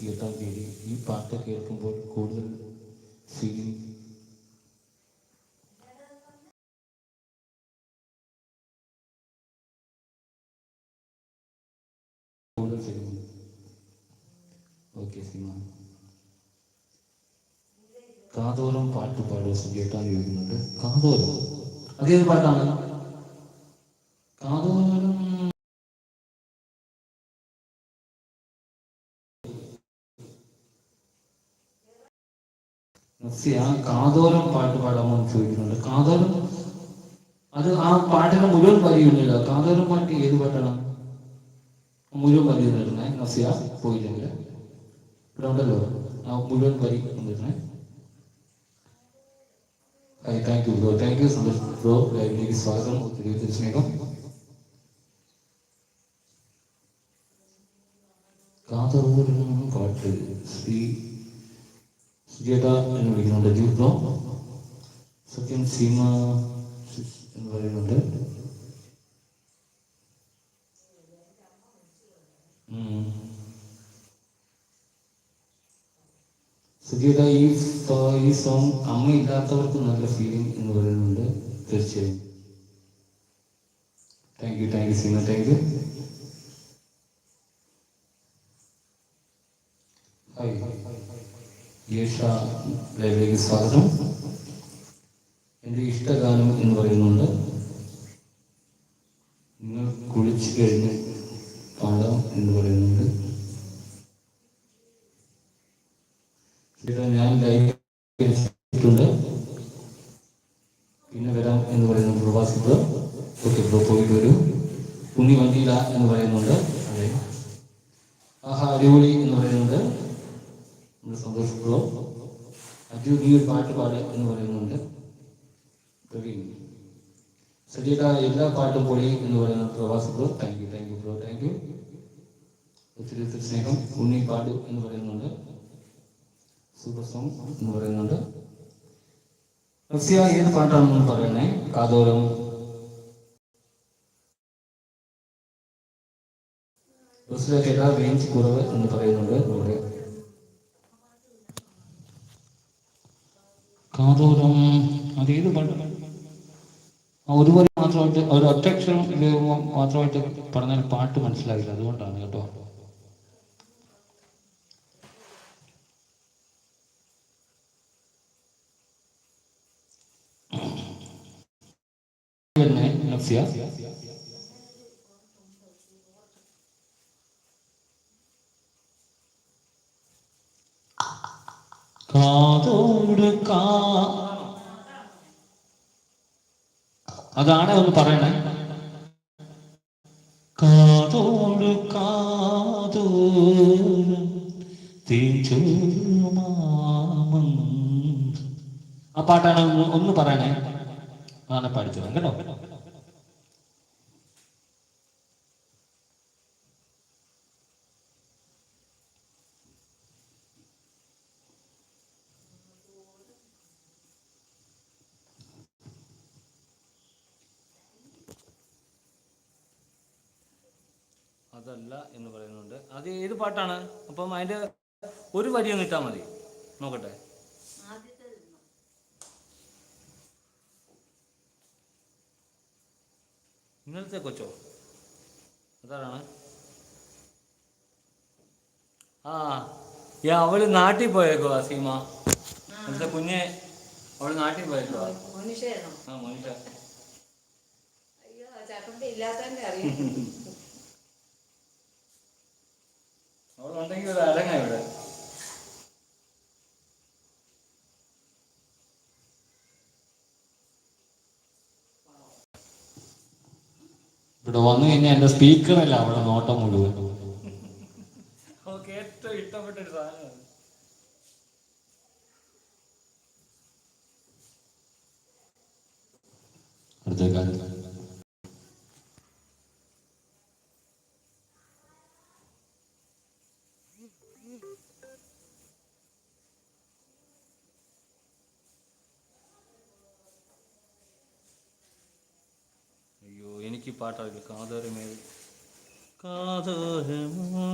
തീയതി ഈ പാട്ട് കേൾക്കുമ്പോൾ കൂടുതൽ ഫീലിംഗ് കൂടുതൽ ഫീലിംഗ്. ഓക്കെ സിനിമ കാതോരം പാട്ട് പാടുക സുജേട്ടാൻ ചോദിക്കുന്നുണ്ട്. കാതോരം അതേത് പാട്ടാണ്? കാതോരം കാതോരം പാട്ട് പാടാമോ എന്ന് ചോദിക്കുന്നുണ്ട്. കാതോരം അത് ആ പാട്ടിന് മുഴുവൻ വരിയുണ്ടല്ലോ. കാതോരം പാട്ട് ഏത് പാട്ടാണ്? മുഴുവൻ വരി തരുന്നേ നസിയ പോയില്ലെങ്കിൽ ഇവിടെ ഉണ്ടല്ലോ. ആ മുഴുവൻ വരി തരുന്നേ. Thank you bro, thank you Santosh bro. ലൈവിലേക്ക് സ്വാഗതം, ഒത്തിരി ഒത്തിരി സ്നേഹം. കാതോരം പാട്ട് സുജേത എന്ന് വിളിക്കുന്നുണ്ട്. ജൂ ബ്രോ സത്യം സീമ എന്ന് പറയുന്നുണ്ട്. സുജീത ഈ സോങ് അമ്മയില്ലാത്തവർക്ക് നല്ല ഫീലിംഗ് എന്ന് പറയുന്നുണ്ട്. തീർച്ചയായും thank you Seema, thank you. Hi Yesha, ലൈവിലേക്ക് സ്വാഗതം. എൻ്റെ ഇഷ്ടഗാനം എന്ന് പറയുന്നുണ്ട്. നിങ്ങൾ കുളിച്ചു കഴിഞ്ഞ് പാടാം എന്ന് പറയുന്നുണ്ട്. ഞാൻ ലൈവിട്ടുണ്ട് പിന്നെ വരാം എന്ന് പറയുന്നുണ്ട്. പ്രവാസി ബ്രോ, ഓക്കെ ബ്രോ പോയിട്ട് വരൂ. ഉണ്ണി വണ്ടിയില എന്ന് പറയുന്നുണ്ട്. അതെ, ആഹാ അടിപൊളി എന്ന് പറയുന്നുണ്ട്. സന്തോഷ് ബ്രോ. അജു നീ ഒരു പാട്ട് പാട് എന്ന് പറയുന്നുണ്ട്. പ്രവീൺ സജീത എല്ലാ പാട്ടും പൊളി എന്ന് പറയുന്നത്. പ്രവാസി bro, thank you bro, thank U. ഒത്തിരി ഒത്തിരി സ്നേഹം. ഉണ്ണി പാടു എന്ന് പറയുന്നുണ്ട്. സൂപ്പർ സോങ് എന്ന് പറയുന്നുണ്ട്. റസിയ ഏത് പാട്ടാണെന്ന് പറയണേ. കാതോരം റസിയക്ക് ഏതാ റേഞ്ച് കുറവ് എന്ന് പറയുന്നുണ്ട്. നമ്മുടെ കാതോരം അതേത് പാട്ട്? ഒരു വരി മാത്രമായിട്ട്, ഒരു ഒറ്റക്ഷരം മാത്രമായിട്ട് പറഞ്ഞാൽ പാട്ട് മനസ്സിലാവില്ല. അതുകൊണ്ടാണ് കേട്ടോ. കാതോട് അതാണ് ഒന്ന് പറയണേ. കാതോട് കാതോരം ആ പാട്ടാണ്. ഒന്ന് പറയണേ. അങ്ങനെ പഠിച്ചത് കേട്ടോ. അതല്ല എന്ന് പറയുന്നുണ്ട്. അത് ഏത് പാട്ടാണ്? അപ്പം അതിന്റെ ഒരു വരി ഒന്ന് ഇട്ടാൽ മതി. നോക്കട്ടെ. ഇന്നലത്തെ കൊച്ചോ? അതാണ്. ആ അവള് നാട്ടിൽ പോയേക്കോ സീമ. ഇന്നത്തെ കുഞ്ഞെ അവള് നാട്ടിൽ പോയേക്കോ. മോനിഷ അവളുണ്ടെങ്കിൽ ഒരു അരങ്ങ ഇവിടെ. ഇവിടെ വന്നു കഴിഞ്ഞാൽ എന്റെ സ്പീക്കറല്ല അവിടെ നോട്ടം മുഴുവൻ. ഏറ്റവും ഇഷ്ടപ്പെട്ടൊരു സാധനം. അടുത്ത കാലം എനിക്ക് പാട്ടറിയില്ല. കാതോരമേ കാതോരമോ